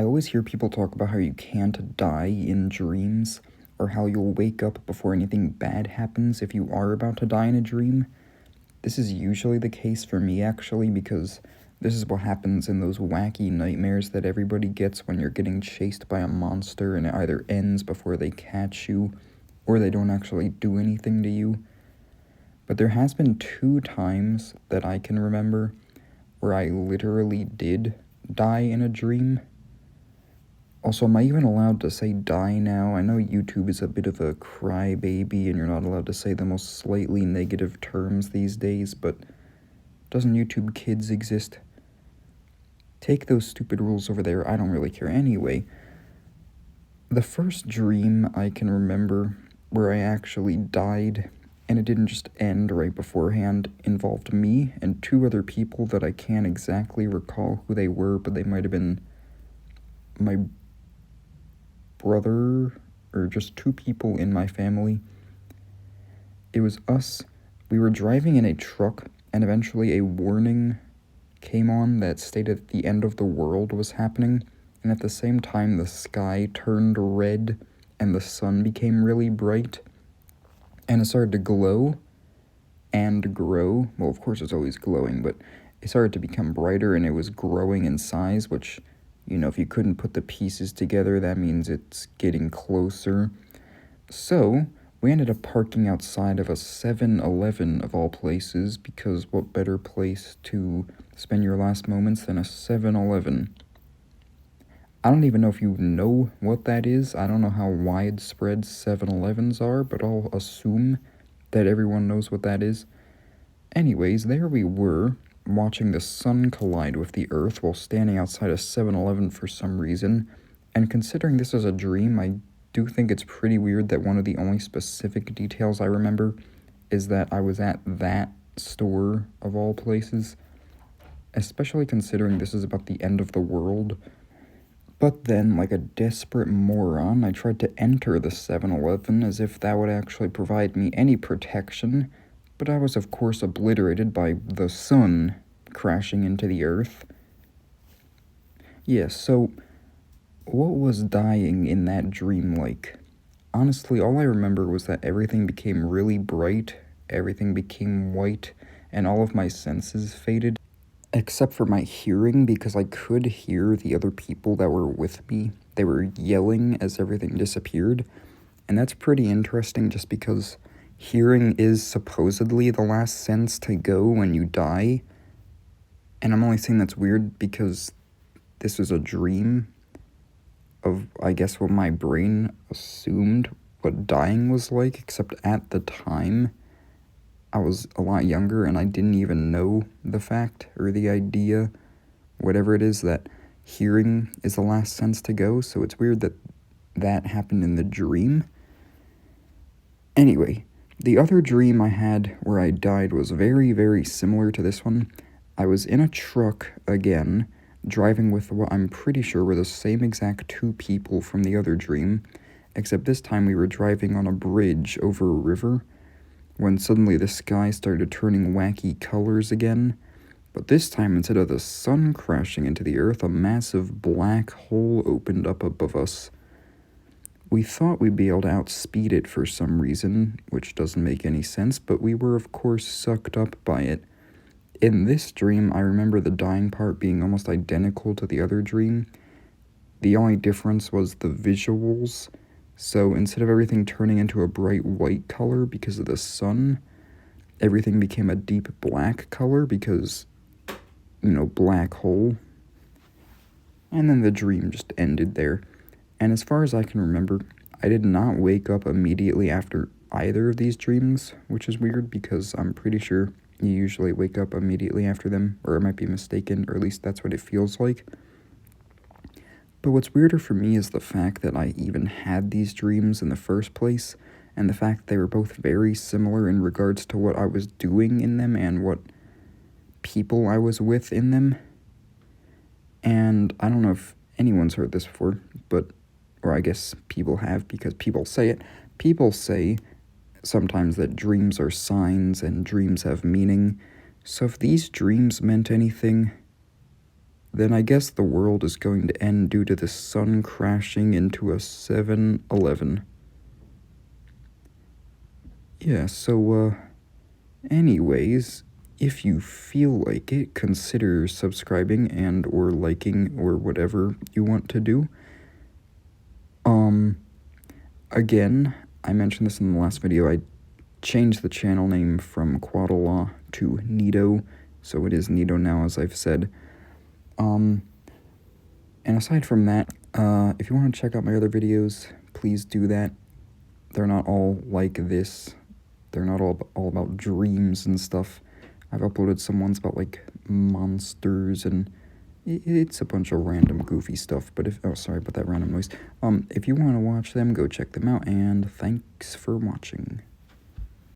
I always hear people talk about how you can't die in dreams, or how you'll wake up before anything bad happens if you are about to die in a dream. This is usually the case for me, actually, because this is what happens in those wacky nightmares that everybody gets when you're getting chased by a monster and it either ends before they catch you, or they don't actually do anything to you. But there has been 2 times that I can remember where I literally did die in a dream. Also, am I even allowed to say die now? I know YouTube is a bit of a crybaby and you're not allowed to say the most slightly negative terms these days, but doesn't YouTube Kids exist? Take those stupid rules over there, I don't really care anyway. The first dream I can remember where I actually died, and it didn't just end right beforehand, involved me and 2 other people that I can't exactly recall who they were, but they might have been my brother, or just 2 people in my family. It was us. We were driving in a truck, and eventually a warning came on that stated that the end of the world was happening, and at the same time the sky turned red and the sun became really bright, and it started to glow and grow. Well, of course it's always glowing, but it started to become brighter and it was growing in size, which, if you couldn't put the pieces together, that means it's getting closer. So, we ended up parking outside of a 7-Eleven of all places, because what better place to spend your last moments than a 7-Eleven? I don't even know if you know what that is. I don't know how widespread 7-Elevens are, but I'll assume that everyone knows what that is. Anyways, there we were, watching the sun collide with the earth while standing outside a 7-Eleven for some reason, and considering this is a dream, I do think it's pretty weird that one of the only specific details I remember is that I was at that store of all places, especially considering this is about the end of the world. But then, like a desperate moron, I tried to enter the 7-Eleven as if that would actually provide me any protection, but I was of course obliterated by the sun crashing into the earth. Yes, so what was dying in that dream like? Honestly, all I remember was that everything became really bright, everything became white, and all of my senses faded, except for my hearing, because I could hear the other people that were with me. They were yelling as everything disappeared, and that's pretty interesting just because hearing is supposedly the last sense to go when you die, and I'm only saying that's weird because this was a dream of, I guess, what my brain assumed what dying was like, except at the time, I was a lot younger and I didn't even know the fact or the idea, whatever it is, that hearing is the last sense to go, so it's weird that that happened in the dream. Anyway, the other dream I had where I died was very, very similar to this one. I was in a truck again, driving with what I'm pretty sure were the same exact 2 people from the other dream, except this time we were driving on a bridge over a river, when suddenly the sky started turning wacky colors again. But this time, instead of the sun crashing into the earth, a massive black hole opened up above us. We thought we'd be able to outspeed it for some reason, which doesn't make any sense, but we were of course sucked up by it. In this dream, I remember the dying part being almost identical to the other dream. The only difference was the visuals. So instead of everything turning into a bright white color because of the sun, everything became a deep black color because, black hole. And then the dream just ended there. And as far as I can remember, I did not wake up immediately after either of these dreams, which is weird because I'm pretty sure you usually wake up immediately after them, or I might be mistaken, or at least that's what it feels like. But what's weirder for me is the fact that I even had these dreams in the first place, and the fact they were both very similar in regards to what I was doing in them and what people I was with in them. And I don't know if anyone's heard this before, or I guess people have, because people say it. People say sometimes that dreams are signs and dreams have meaning. So if these dreams meant anything, then I guess the world is going to end due to the sun crashing into a 7-Eleven. Yeah, so, anyways, if you feel like it, consider subscribing and or liking or whatever you want to do. Again, I mentioned this in the last video, I changed the channel name from Quaddalaw to Nito, so it is Nito now, as I've said. And aside from that, if you want to check out my other videos, please do that. They're not all like this. They're not all about dreams and stuff. I've uploaded some ones about, like, monsters, and it's a bunch of random goofy stuff, but oh, sorry about that random noise. If you want to watch them, go check them out, and thanks for watching.